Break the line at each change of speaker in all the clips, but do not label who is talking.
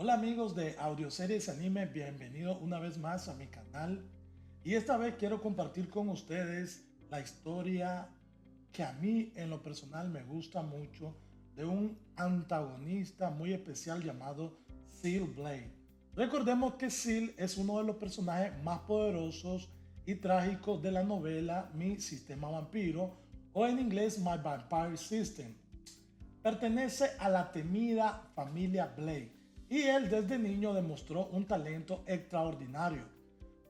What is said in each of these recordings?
Hola amigos de Audioseries Anime, bienvenidos una vez más a mi canal. Y esta vez quiero compartir con ustedes la historia que a mí en lo personal me gusta mucho de un antagonista muy especial llamado Seal Blade. Recordemos que Seal es uno de los personajes más poderosos y trágicos de la novela Mi Sistema Vampiro, o en inglés My Vampire System. Pertenece a la temida familia Blade y él desde niño demostró un talento extraordinario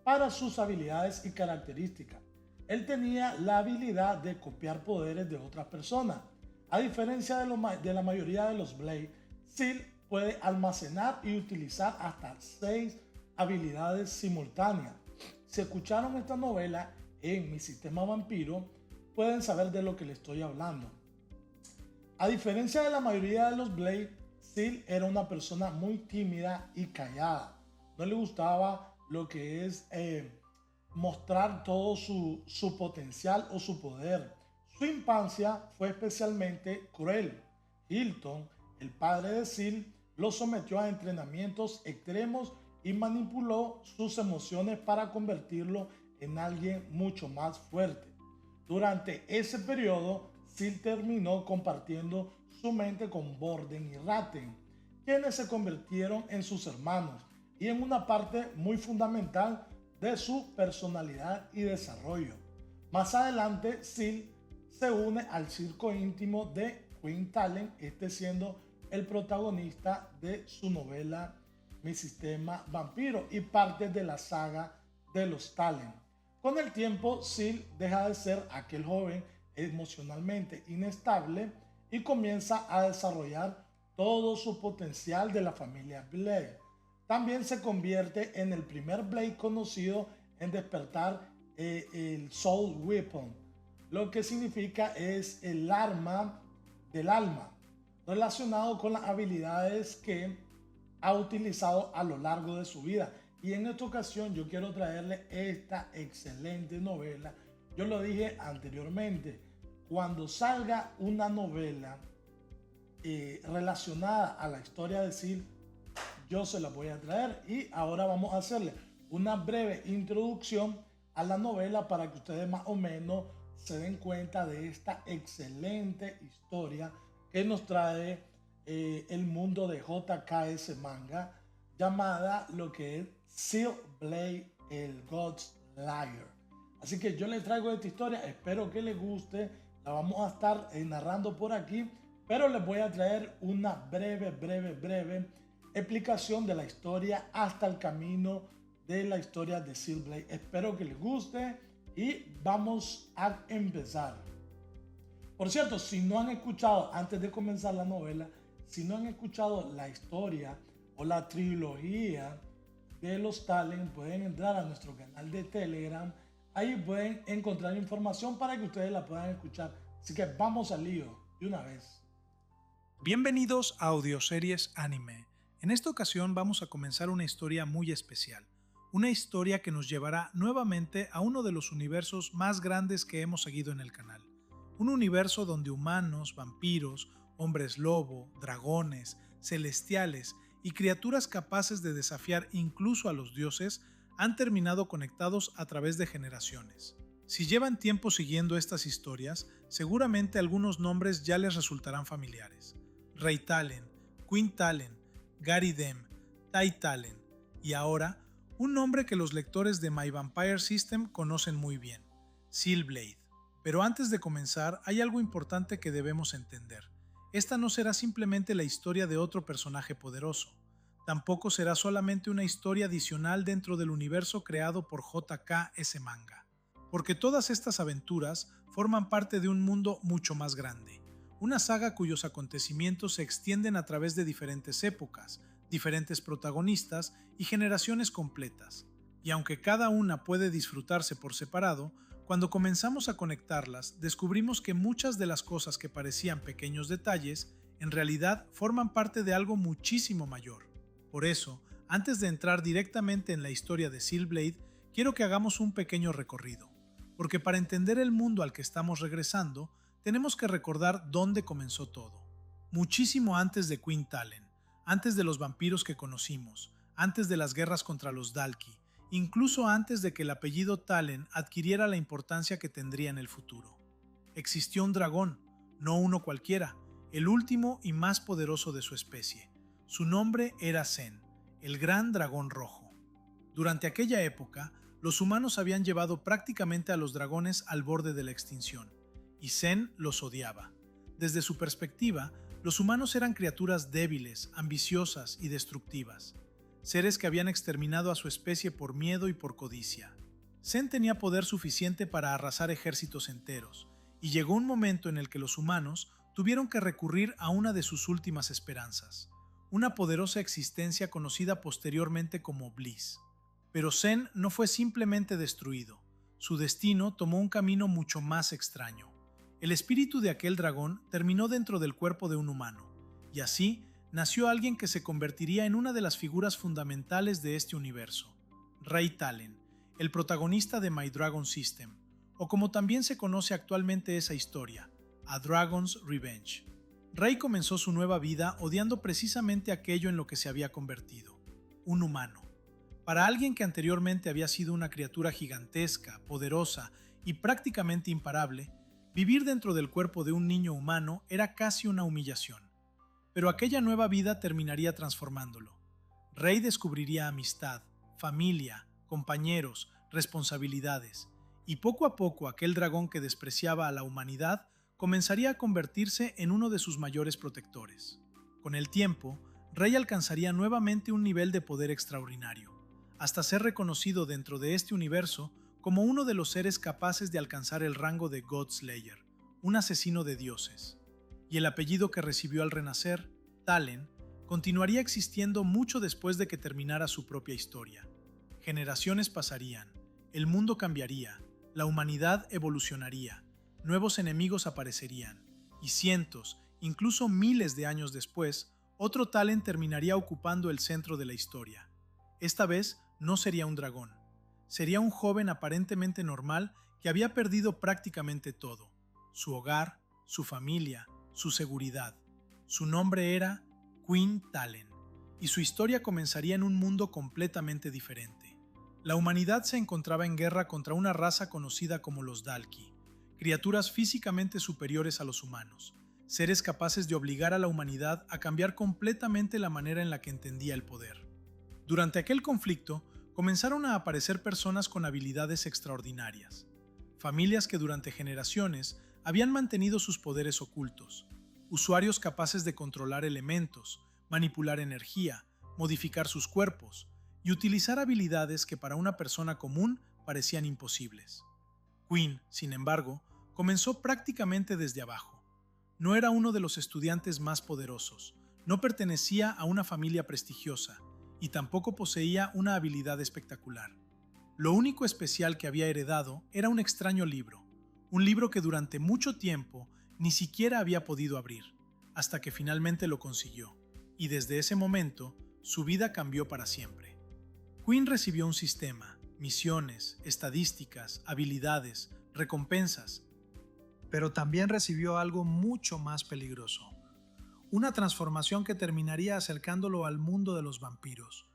para sus habilidades y características. Él tenía la habilidad de copiar poderes de otras personas. A diferencia de la mayoría de los Blade, Seal puede almacenar y utilizar hasta 6 habilidades simultáneas. Si escucharon esta novela en Mi Sistema Vampiro, pueden saber de lo que le estoy hablando. A diferencia de la mayoría de los Blade, Seal era una persona muy tímida y callada. No le gustaba lo que es mostrar todo su potencial o su poder. Su infancia fue especialmente cruel. Hilton, el padre de Seal, lo sometió a entrenamientos extremos y manipuló sus emociones para convertirlo en alguien mucho más fuerte. Durante ese periodo, Seal terminó compartiendo su mente con Borden y Ratten, quienes se convirtieron en sus hermanos y en una parte muy fundamental de su personalidad y desarrollo. Más adelante, Seal se une al circo íntimo de Queen Talent, este siendo el protagonista de su novela Mi Sistema Vampiro y parte de la saga de los Talent. Con el tiempo, Seal deja de ser aquel joven emocionalmente inestable y comienza a desarrollar todo su potencial de la familia Blade. También se convierte en el primer Blade conocido en despertar el Soul Weapon, lo que significa es el arma del alma, relacionado con las habilidades que ha utilizado a lo largo de su vida. Y en esta ocasión yo quiero traerle esta excelente novela. Yo lo dije anteriormente, cuando salga una novela relacionada a la historia de Seal, yo se la voy a traer. Y ahora vamos a hacerle una breve introducción a la novela para que ustedes más o menos se den cuenta de esta excelente historia que nos trae el mundo de JKS Manga, llamada lo que es Seal Blade, el God's Liar. Así que yo les traigo esta historia, espero que les guste, la vamos a estar narrando por aquí, pero les voy a traer una breve explicación de la historia hasta el camino de la historia de Seal Blade. Espero que les guste y vamos a empezar. Por cierto, si no han escuchado, antes de comenzar la novela, si no han escuchado la historia o la trilogía de los Talent, pueden entrar a nuestro canal de Telegram. Ahí pueden encontrar información para que ustedes la puedan escuchar. Así que vamos al lío de una vez.
Bienvenidos a Audioseries Anime. En esta ocasión vamos a comenzar una historia muy especial. Una historia que nos llevará nuevamente a uno de los universos más grandes que hemos seguido en el canal. Un universo donde humanos, vampiros, hombres lobo, dragones, celestiales y criaturas capaces de desafiar incluso a los dioses han terminado conectados a través de generaciones. Si llevan tiempo siguiendo estas historias, seguramente algunos nombres ya les resultarán familiares. Rey Talent, Queen Talent, Gary Dem, Tai Talent y ahora un nombre que los lectores de My Vampire System conocen muy bien, Seal Blade. Pero antes de comenzar, hay algo importante que debemos entender. Esta no será simplemente la historia de otro personaje poderoso. Tampoco será solamente una historia adicional dentro del universo creado por JKS Manga. Porque todas estas aventuras forman parte de un mundo mucho más grande. Una saga cuyos acontecimientos se extienden a través de diferentes épocas, diferentes protagonistas y generaciones completas. Y aunque cada una puede disfrutarse por separado, cuando comenzamos a conectarlas, descubrimos que muchas de las cosas que parecían pequeños detalles, en realidad forman parte de algo muchísimo mayor. Por eso, antes de entrar directamente en la historia de Seal Blade, quiero que hagamos un pequeño recorrido. Porque para entender el mundo al que estamos regresando, tenemos que recordar dónde comenzó todo. Muchísimo antes de Queen Talent, antes de los vampiros que conocimos, antes de las guerras contra los Dalki, incluso antes de que el apellido Talen adquiriera la importancia que tendría en el futuro. Existió un dragón, no uno cualquiera, el último y más poderoso de su especie. Su nombre era Zen, el gran dragón rojo. Durante aquella época, los humanos habían llevado prácticamente a los dragones al borde de la extinción, y Zen los odiaba. Desde su perspectiva, los humanos eran criaturas débiles, ambiciosas y destructivas, seres que habían exterminado a su especie por miedo y por codicia. Zen tenía poder suficiente para arrasar ejércitos enteros, y llegó un momento en el que los humanos tuvieron que recurrir a una de sus últimas esperanzas, una poderosa existencia conocida posteriormente como Bliss. Pero Zen no fue simplemente destruido, su destino tomó un camino mucho más extraño. El espíritu de aquel dragón terminó dentro del cuerpo de un humano, y así nació alguien que se convertiría en una de las figuras fundamentales de este universo, Rey Talen, el protagonista de My Dragon System, o como también se conoce actualmente esa historia, A Dragon's Revenge. Rey comenzó su nueva vida odiando precisamente aquello en lo que se había convertido, un humano. Para alguien que anteriormente había sido una criatura gigantesca, poderosa y prácticamente imparable, vivir dentro del cuerpo de un niño humano era casi una humillación. Pero aquella nueva vida terminaría transformándolo. Rey descubriría amistad, familia, compañeros, responsabilidades, y poco a poco aquel dragón que despreciaba a la humanidad comenzaría a convertirse en uno de sus mayores protectores. Con el tiempo, Rey alcanzaría nuevamente un nivel de poder extraordinario, hasta ser reconocido dentro de este universo como uno de los seres capaces de alcanzar el rango de God Slayer, un asesino de dioses. Y el apellido que recibió al renacer, Talen, continuaría existiendo mucho después de que terminara su propia historia. Generaciones pasarían, el mundo cambiaría, la humanidad evolucionaría, nuevos enemigos aparecerían, y cientos, incluso miles de años después, otro Talen terminaría ocupando el centro de la historia. Esta vez no sería un dragón, sería un joven aparentemente normal que había perdido prácticamente todo: su hogar, su familia, su seguridad. Su nombre era Quinn Talen, y su historia comenzaría en un mundo completamente diferente. La humanidad se encontraba en guerra contra una raza conocida como los Dalki, criaturas físicamente superiores a los humanos, seres capaces de obligar a la humanidad a cambiar completamente la manera en la que entendía el poder. Durante aquel conflicto, comenzaron a aparecer personas con habilidades extraordinarias, familias que durante generaciones habían mantenido sus poderes ocultos, usuarios capaces de controlar elementos, manipular energía, modificar sus cuerpos y utilizar habilidades que para una persona común parecían imposibles. Quinn, sin embargo, comenzó prácticamente desde abajo. No era uno de los estudiantes más poderosos, no pertenecía a una familia prestigiosa y tampoco poseía una habilidad espectacular. Lo único especial que había heredado era un extraño libro, un libro que durante mucho tiempo ni siquiera había podido abrir, hasta que finalmente lo consiguió, y desde ese momento su vida cambió para siempre. Quinn recibió un sistema, misiones, estadísticas, habilidades, recompensas, pero también recibió algo mucho más peligroso: una transformación que terminaría acercándolo al mundo de los vampiros.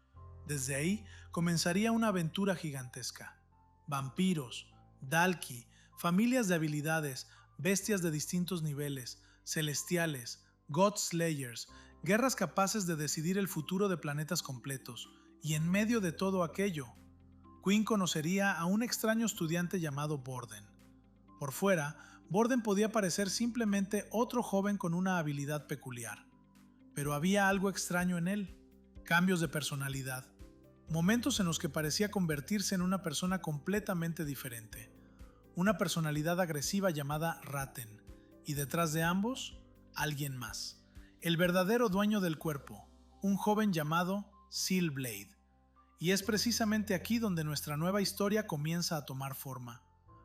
Desde ahí comenzaría una aventura gigantesca. Vampiros, Dalki, familias de habilidades, bestias de distintos niveles, celestiales, God Slayers, guerras capaces de decidir el futuro de planetas completos. Y en medio de todo aquello, Quinn conocería a un extraño estudiante llamado Borden. Por fuera, Borden podía parecer simplemente otro joven con una habilidad peculiar, pero había algo extraño en él: cambios de personalidad, momentos en los que parecía convertirse en una persona completamente diferente, una personalidad agresiva llamada Ratten, y detrás de ambos, alguien más, el verdadero dueño del cuerpo, un joven llamado Seal Blade. Y es precisamente aquí donde nuestra nueva historia comienza a tomar forma,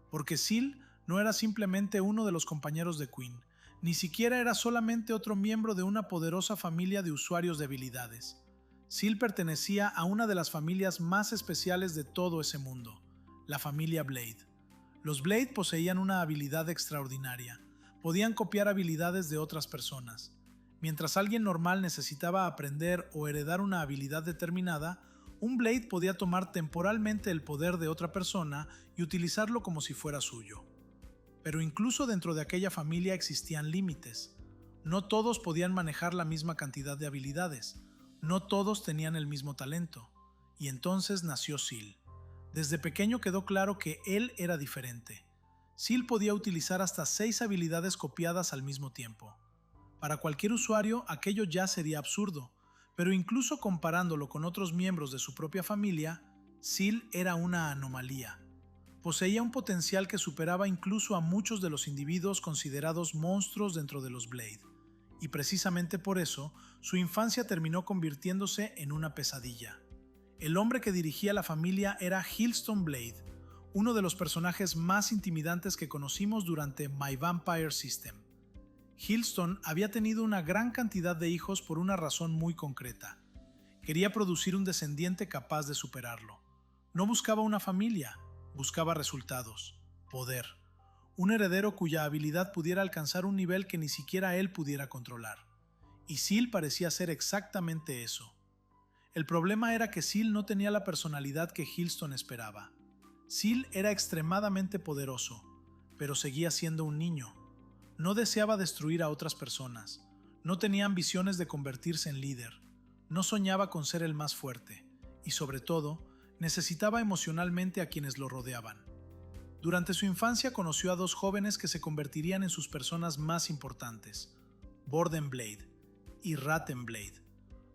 porque Seal no era simplemente uno de los compañeros de Quinn, ni siquiera era solamente otro miembro de una poderosa familia de usuarios de habilidades. Seal pertenecía a una de las familias más especiales de todo ese mundo, la familia Blade. Los Blade poseían una habilidad extraordinaria, podían copiar habilidades de otras personas. Mientras alguien normal necesitaba aprender o heredar una habilidad determinada, un Blade podía tomar temporalmente el poder de otra persona y utilizarlo como si fuera suyo. Pero incluso dentro de aquella familia existían límites. No todos podían manejar la misma cantidad de habilidades, no todos tenían el mismo talento, y entonces nació Seal. Desde pequeño quedó claro que él era diferente. Seal podía utilizar hasta 6 habilidades copiadas al mismo tiempo. Para cualquier usuario aquello ya sería absurdo, pero incluso comparándolo con otros miembros de su propia familia, Seal era una anomalía. Poseía un potencial que superaba incluso a muchos de los individuos considerados monstruos dentro de los Blade, y precisamente por eso su infancia terminó convirtiéndose en una pesadilla. El hombre que dirigía la familia era Hillstone Blade, uno de los personajes más intimidantes que conocimos durante My Vampire System. Hillstone había tenido una gran cantidad de hijos por una razón muy concreta. Quería producir un descendiente capaz de superarlo. No buscaba una familia, buscaba resultados, poder. Un heredero cuya habilidad pudiera alcanzar un nivel que ni siquiera él pudiera controlar. Y Seal parecía ser exactamente eso. El problema era que Seal no tenía la personalidad que Hillstone esperaba. Seal era extremadamente poderoso, pero seguía siendo un niño. No deseaba destruir a otras personas, no tenía ambiciones de convertirse en líder, no soñaba con ser el más fuerte, y sobre todo, necesitaba emocionalmente a quienes lo rodeaban. Durante su infancia conoció a 2 jóvenes que se convertirían en sus personas más importantes, Borden Blade y Ratten Blade.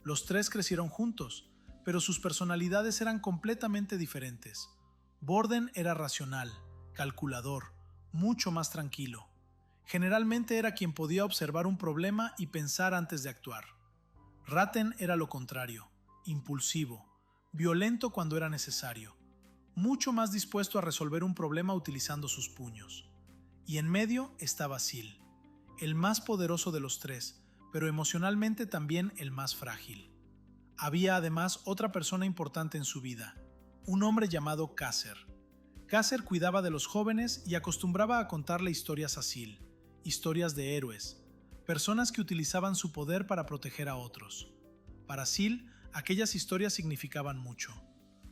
Los 3 crecieron juntos, pero sus personalidades eran completamente diferentes. Borden era racional, calculador, mucho más tranquilo. Generalmente era quien podía observar un problema y pensar antes de actuar. Ratten era lo contrario, impulsivo, violento cuando era necesario, mucho más dispuesto a resolver un problema utilizando sus puños. Y en medio estaba Seal, el más poderoso de los 3, pero emocionalmente también el más frágil. Había además otra persona importante en su vida, un hombre llamado Kasser. Kasser cuidaba de los jóvenes y acostumbraba a contarle historias a Seal, historias de héroes, personas que utilizaban su poder para proteger a otros. Para Seal, aquellas historias significaban mucho,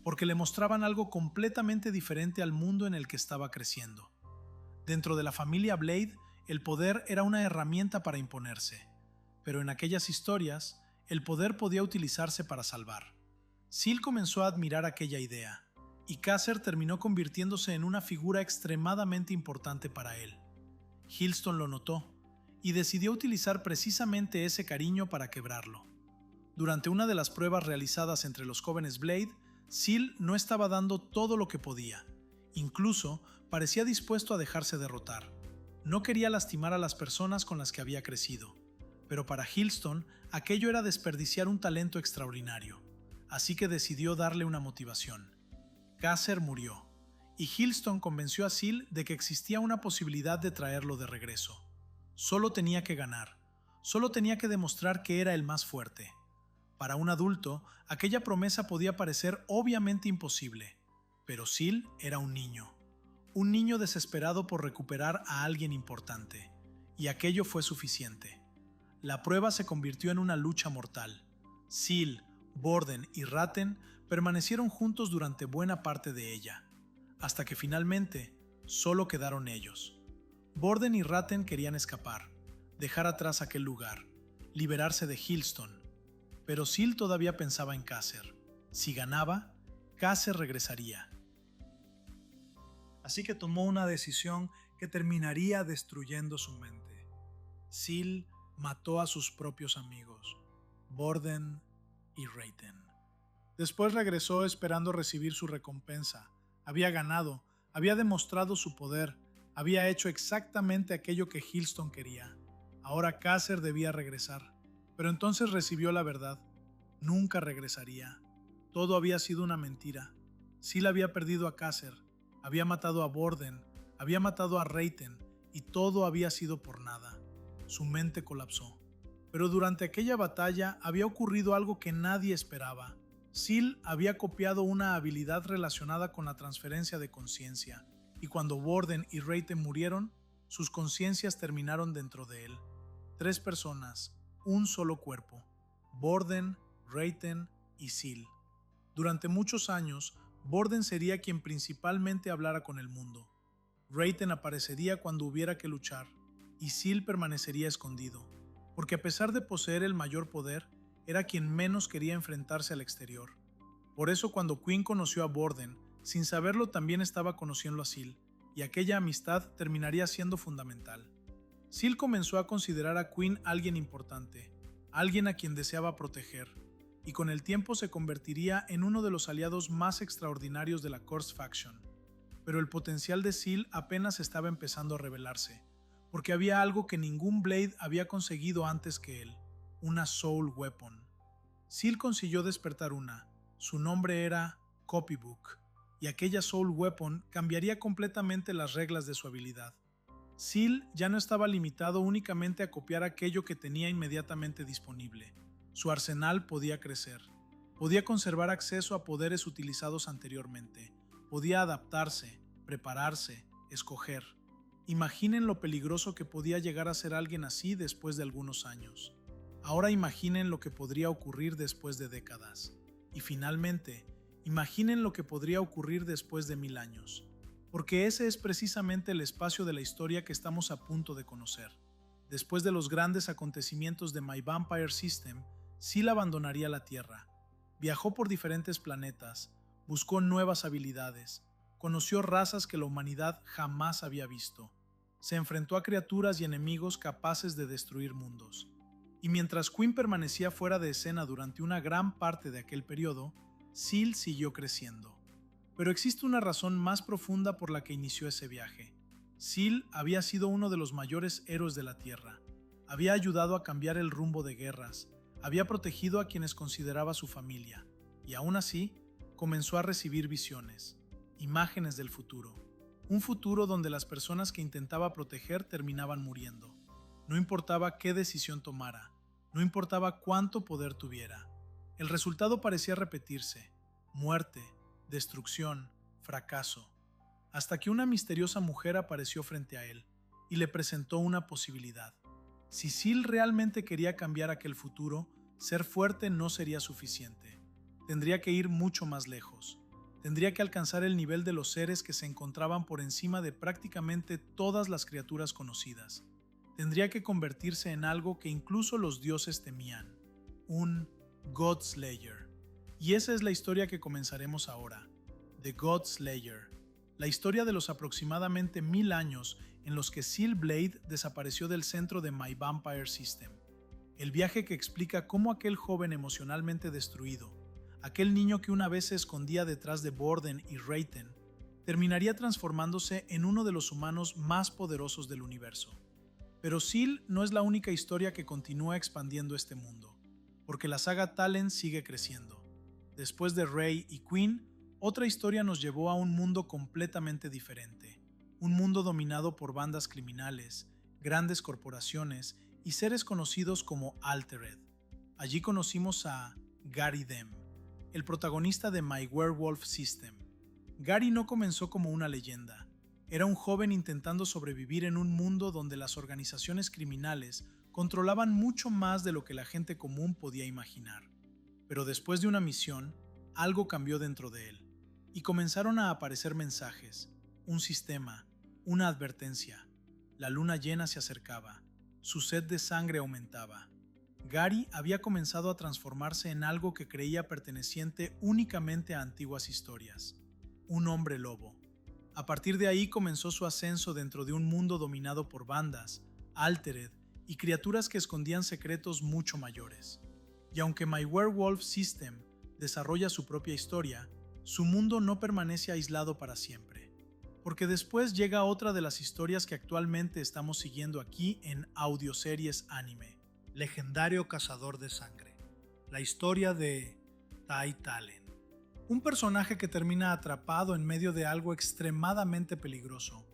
porque le mostraban algo completamente diferente al mundo en el que estaba creciendo. Dentro de la familia Blade, el poder era una herramienta para imponerse, pero en aquellas historias, el poder podía utilizarse para salvar. Seal comenzó a admirar aquella idea, y Kasser terminó convirtiéndose en una figura extremadamente importante para él. Hillstone lo notó, y decidió utilizar precisamente ese cariño para quebrarlo. Durante una de las pruebas realizadas entre los jóvenes Blade, Seal no estaba dando todo lo que podía. Incluso parecía dispuesto a dejarse derrotar. No quería lastimar a las personas con las que había crecido, pero para Hillstone aquello era desperdiciar un talento extraordinario, así que decidió darle una motivación. Kasser murió, y Hillstone convenció a Seal de que existía una posibilidad de traerlo de regreso. Solo tenía que ganar, solo tenía que demostrar que era el más fuerte. Para un adulto, aquella promesa podía parecer obviamente imposible, pero Seal era un niño desesperado por recuperar a alguien importante, y aquello fue suficiente. La prueba se convirtió en una lucha mortal. Seal, Borden y Ratten permanecieron juntos durante buena parte de ella, hasta que finalmente solo quedaron ellos. Borden y Ratten querían escapar, dejar atrás aquel lugar, liberarse de Hillstone, pero Seal todavía pensaba en Kasser. Si ganaba, Kasser regresaría. Así que tomó una decisión que terminaría destruyendo su mente. Seal mató a sus propios amigos, Borden y Ratten. Después regresó esperando recibir su recompensa. Había ganado, había demostrado su poder, había hecho exactamente aquello que Hillstone quería. Ahora Kasser debía regresar. Pero entonces recibió la verdad. Nunca regresaría. Todo había sido una mentira. Seal había perdido a Kasser, había matado a Borden, había matado a Ratten, y todo había sido por nada. Su mente colapsó. Pero durante aquella batalla había ocurrido algo que nadie esperaba. Seal había copiado una habilidad relacionada con la transferencia de conciencia, y cuando Borden y Ratten murieron, sus conciencias terminaron dentro de él. 3 personas, un solo cuerpo: Borden, Raiden y Seal. Durante muchos años, Borden sería quien principalmente hablara con el mundo. Raiden aparecería cuando hubiera que luchar, y Seal permanecería escondido, porque a pesar de poseer el mayor poder, era quien menos quería enfrentarse al exterior. Por eso cuando Queen conoció a Borden, sin saberlo también estaba conociendo a Seal, y aquella amistad terminaría siendo fundamental. Seal comenzó a considerar a Queen alguien importante, alguien a quien deseaba proteger, y con el tiempo se convertiría en uno de los aliados más extraordinarios de la Curse Faction. Pero el potencial de Seal apenas estaba empezando a revelarse, porque había algo que ningún Blade había conseguido antes que él: una Soul Weapon. Seal consiguió despertar una. Su nombre era Copybook, y aquella Soul Weapon cambiaría completamente las reglas de su habilidad. Seal ya no estaba limitado únicamente a copiar aquello que tenía inmediatamente disponible. Su arsenal podía crecer. Podía conservar acceso a poderes utilizados anteriormente. Podía adaptarse, prepararse, escoger. Imaginen lo peligroso que podía llegar a ser alguien así después de algunos años. Ahora imaginen lo que podría ocurrir después de décadas. Y finalmente, imaginen lo que podría ocurrir después de 1000 años. Porque ese es precisamente el espacio de la historia que estamos a punto de conocer. Después de los grandes acontecimientos de My Vampire System, Seal abandonaría la Tierra. Viajó por diferentes planetas, buscó nuevas habilidades, conoció razas que la humanidad jamás había visto. Se enfrentó a criaturas y enemigos capaces de destruir mundos. Y mientras Queen permanecía fuera de escena durante una gran parte de aquel periodo, Seal siguió creciendo. Pero existe una razón más profunda por la que inició ese viaje. Seal había sido uno de los mayores héroes de la Tierra. Había ayudado a cambiar el rumbo de guerras, había protegido a quienes consideraba su familia, y aún así, comenzó a recibir visiones, imágenes del futuro. Un futuro donde las personas que intentaba proteger terminaban muriendo. No importaba qué decisión tomara, no importaba cuánto poder tuviera. El resultado parecía repetirse: muerte, destrucción, fracaso. Hasta que una misteriosa mujer apareció frente a él y le presentó una posibilidad. Si Seal realmente quería cambiar aquel futuro, ser fuerte no sería suficiente. Tendría que ir mucho más lejos. Tendría que alcanzar el nivel de los seres que se encontraban por encima de prácticamente todas las criaturas conocidas. Tendría que convertirse en algo que incluso los dioses temían: un God Slayer. Y esa es la historia que comenzaremos ahora: The God Slayer. La historia de los aproximadamente 1000 años en los que Seal Blade desapareció del centro de My Vampire System. El viaje que explica cómo aquel joven emocionalmente destruido, aquel niño que una vez se escondía detrás de Borden y Raiden, terminaría transformándose en uno de los humanos más poderosos del universo. Pero Seal no es la única historia que continúa expandiendo este mundo, porque la saga Talon sigue creciendo. Después de Rey y Queen, otra historia nos llevó a un mundo completamente diferente, un mundo dominado por bandas criminales, grandes corporaciones y seres conocidos como Altered. Allí conocimos a Gary Dem, el protagonista de My Werewolf System. Gary no comenzó como una leyenda. Era un joven intentando sobrevivir en un mundo donde las organizaciones criminales controlaban mucho más de lo que la gente común podía imaginar. Pero después de una misión, algo cambió dentro de él, y comenzaron a aparecer mensajes, un sistema, una advertencia. La luna llena se acercaba, su sed de sangre aumentaba. Gary había comenzado a transformarse en algo que creía perteneciente únicamente a antiguas historias: un hombre lobo. A partir de ahí comenzó su ascenso dentro de un mundo dominado por bandas, Altered y criaturas que escondían secretos mucho mayores. Y aunque My Werewolf System desarrolla su propia historia, su mundo no permanece aislado para siempre, porque después llega otra de las historias que actualmente estamos siguiendo aquí en Audioseries Anime: Legendario Cazador de Sangre, la historia de Ty Talon. Un personaje que termina atrapado en medio de algo extremadamente peligroso.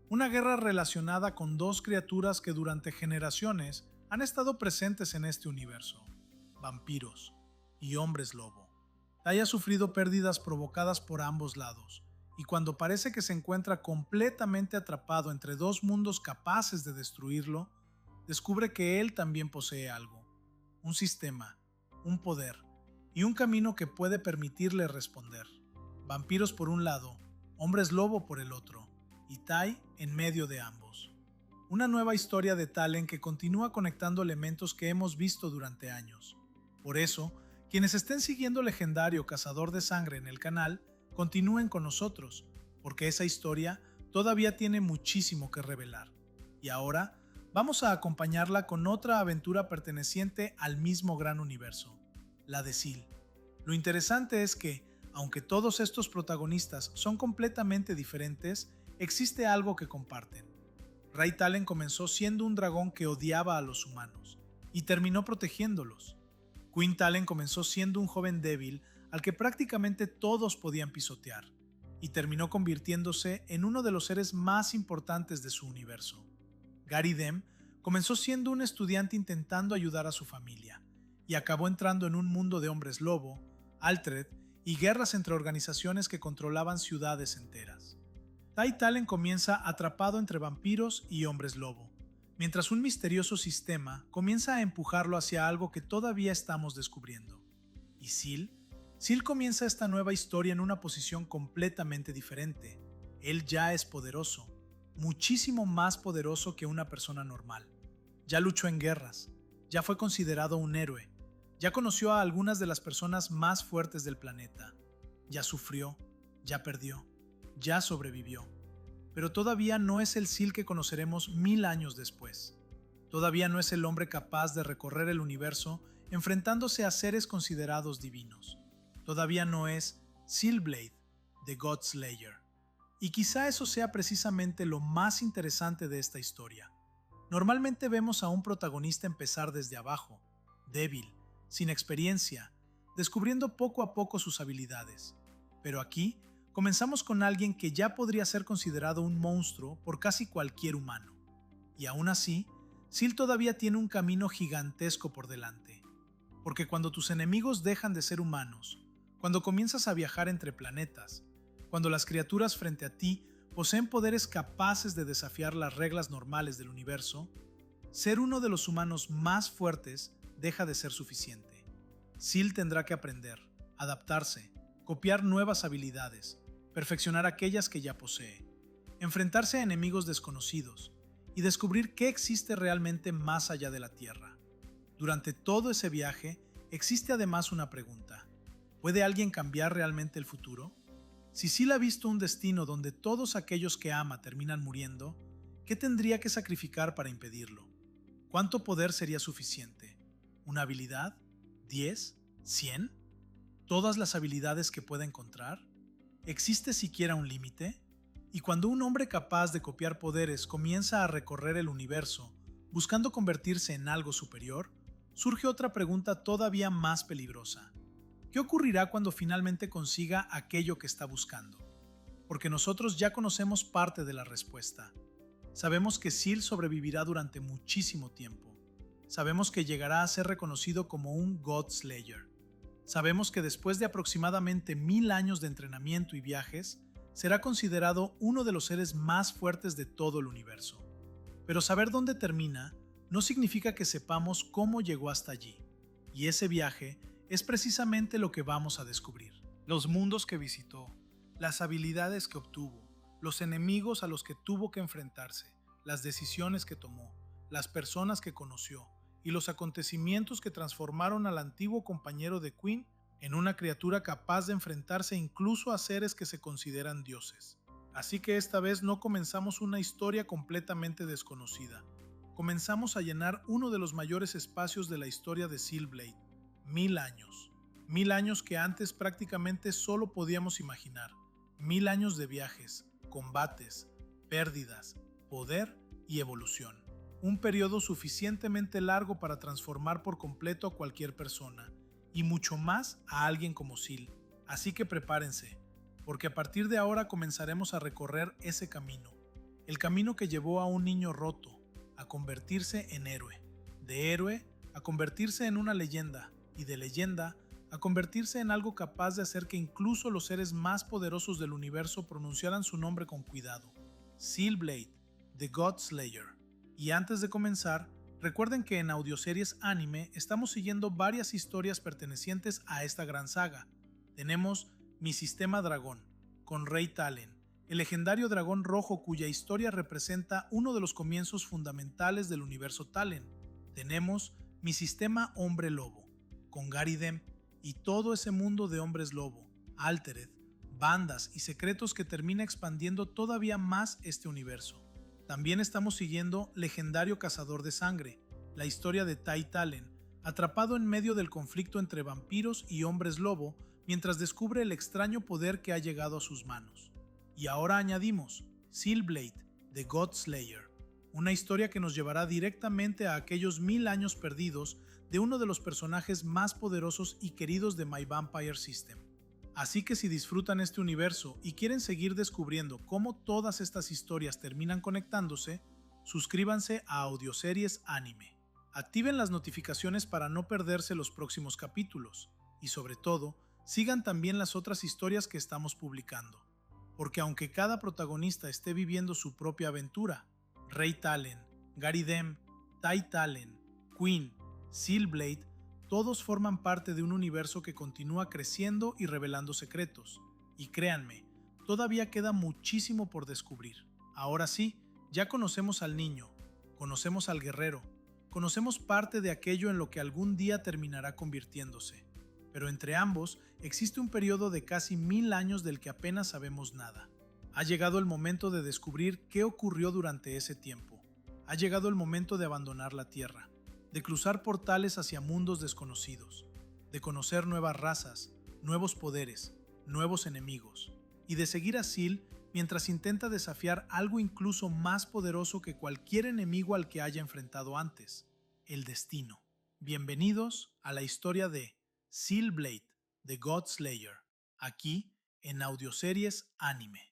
Una guerra relacionada con dos criaturas que durante generaciones han estado presentes en este universo: vampiros y hombres lobo. Ty ha sufrido pérdidas provocadas por ambos lados, y cuando parece que se encuentra completamente atrapado entre dos mundos capaces de destruirlo, descubre que él también posee algo, un sistema, un poder y un camino que puede permitirle responder. Vampiros por un lado, hombres lobo por el otro, y Tai en medio de ambos. Una nueva historia de Talen que continúa conectando elementos que hemos visto durante años. Por eso, quienes estén siguiendo Legendario Cazador de Sangre en el canal, continúen con nosotros, porque esa historia todavía tiene muchísimo que revelar. Y ahora, vamos a acompañarla con otra aventura perteneciente al mismo gran universo, la de Seal. Lo interesante es que, aunque todos estos protagonistas son completamente diferentes, existe algo que comparten. Ray Talen comenzó siendo un dragón que odiaba a los humanos, y terminó protegiéndolos. Queen Talen comenzó siendo un joven débil al que prácticamente todos podían pisotear, y terminó convirtiéndose en uno de los seres más importantes de su universo. Gary Dem comenzó siendo un estudiante intentando ayudar a su familia, y acabó entrando en un mundo de hombres lobo, Altered y guerras entre organizaciones que controlaban ciudades enteras. Tai Talen comienza atrapado entre vampiros y hombres lobo, mientras un misterioso sistema comienza a empujarlo hacia algo que todavía estamos descubriendo. Y Seal comienza esta nueva historia en una posición completamente diferente. Él ya es poderoso, muchísimo más poderoso que una persona normal. Ya luchó en guerras, ya fue considerado un héroe, ya conoció a algunas de las personas más fuertes del planeta, ya sufrió, ya perdió, ya sobrevivió. Pero todavía no es el Seal que conoceremos 1000 años después. Todavía no es el hombre capaz de recorrer el universo enfrentándose a seres considerados divinos. Todavía no es Sealblade, the God Slayer. Y quizá eso sea precisamente lo más interesante de esta historia. Normalmente vemos a un protagonista empezar desde abajo, débil, sin experiencia, descubriendo poco a poco sus habilidades. Pero aquí comenzamos con alguien que ya podría ser considerado un monstruo por casi cualquier humano. Y aún así, Seal todavía tiene un camino gigantesco por delante. Porque cuando tus enemigos dejan de ser humanos, cuando comienzas a viajar entre planetas, cuando las criaturas frente a ti poseen poderes capaces de desafiar las reglas normales del universo, ser uno de los humanos más fuertes deja de ser suficiente. Seal tendrá que aprender, adaptarse, copiar nuevas habilidades, perfeccionar aquellas que ya posee, enfrentarse a enemigos desconocidos y descubrir qué existe realmente más allá de la Tierra. Durante todo ese viaje, existe además una pregunta. ¿Puede alguien cambiar realmente el futuro? Si Seal ha visto un destino donde todos aquellos que ama terminan muriendo, ¿qué tendría que sacrificar para impedirlo? ¿Cuánto poder sería suficiente? ¿Una habilidad? ¿10? ¿100? ¿Todas las habilidades que pueda encontrar? ¿Existe siquiera un límite? Y cuando un hombre capaz de copiar poderes comienza a recorrer el universo, buscando convertirse en algo superior, surge otra pregunta todavía más peligrosa. ¿Qué ocurrirá cuando finalmente consiga aquello que está buscando? Porque nosotros ya conocemos parte de la respuesta. Sabemos que Seal sobrevivirá durante muchísimo tiempo. Sabemos que llegará a ser reconocido como un God Slayer. Sabemos que después de aproximadamente 1000 años de entrenamiento y viajes, será considerado uno de los seres más fuertes de todo el universo. Pero saber dónde termina no significa que sepamos cómo llegó hasta allí. Y ese viaje es precisamente lo que vamos a descubrir. Los mundos que visitó, las habilidades que obtuvo, los enemigos a los que tuvo que enfrentarse, las decisiones que tomó, las personas que conoció y los acontecimientos que transformaron al antiguo compañero de Queen en una criatura capaz de enfrentarse incluso a seres que se consideran dioses. Así que esta vez no comenzamos una historia completamente desconocida. Comenzamos a llenar uno de los mayores espacios de la historia de Sealblade. 1000 años. 1000 años que antes prácticamente solo podíamos imaginar. 1000 años de viajes, combates, pérdidas, poder y evolución. Un periodo suficientemente largo para transformar por completo a cualquier persona, y mucho más a alguien como Seal. Así que prepárense, porque a partir de ahora comenzaremos a recorrer ese camino. El camino que llevó a un niño roto a convertirse en héroe. De héroe a convertirse en una leyenda, y de leyenda a convertirse en algo capaz de hacer que incluso los seres más poderosos del universo pronunciaran su nombre con cuidado. Sealblade, the God Slayer. Y antes de comenzar, Recuerden que en Audioseries Anime estamos siguiendo varias historias pertenecientes a esta gran saga. Tenemos Mi Sistema Dragón, con Rey Talen, el legendario dragón rojo cuya historia representa uno de los comienzos fundamentales del universo Talen. Tenemos Mi Sistema Hombre Lobo, con Gary Dem y todo ese mundo de hombres lobo, Altered, bandas y secretos que termina expandiendo todavía más este universo. También estamos siguiendo Legendario Cazador de Sangre, la historia de Ty Talen, atrapado en medio del conflicto entre vampiros y hombres lobo mientras descubre el extraño poder que ha llegado a sus manos. Y ahora añadimos Sealblade, The God Slayer, una historia que nos llevará directamente a aquellos 1000 años perdidos de uno de los personajes más poderosos y queridos de My Vampire System. Así que si disfrutan este universo y quieren seguir descubriendo cómo todas estas historias terminan conectándose, suscríbanse a Audioseries Anime. Activen las notificaciones para no perderse los próximos capítulos y sobre todo, sigan también las otras historias que estamos publicando. Porque aunque cada protagonista esté viviendo su propia aventura, Rey Talen, Gary Dem, Ty Talen, Queen, Sealblade, todos forman parte de un universo que continúa creciendo y revelando secretos. Y créanme, todavía queda muchísimo por descubrir. Ahora sí, ya conocemos al niño, conocemos al guerrero, conocemos parte de aquello en lo que algún día terminará convirtiéndose. Pero entre ambos existe un periodo de casi 1000 años del que apenas sabemos nada. Ha llegado el momento de descubrir qué ocurrió durante ese tiempo. Ha llegado el momento de abandonar la Tierra, de cruzar portales hacia mundos desconocidos, de conocer nuevas razas, nuevos poderes, nuevos enemigos, y de seguir a Seal mientras intenta desafiar algo incluso más poderoso que cualquier enemigo al que haya enfrentado antes, el destino. Bienvenidos a la historia de Sealblade, The God Slayer, aquí en Audioseries Anime.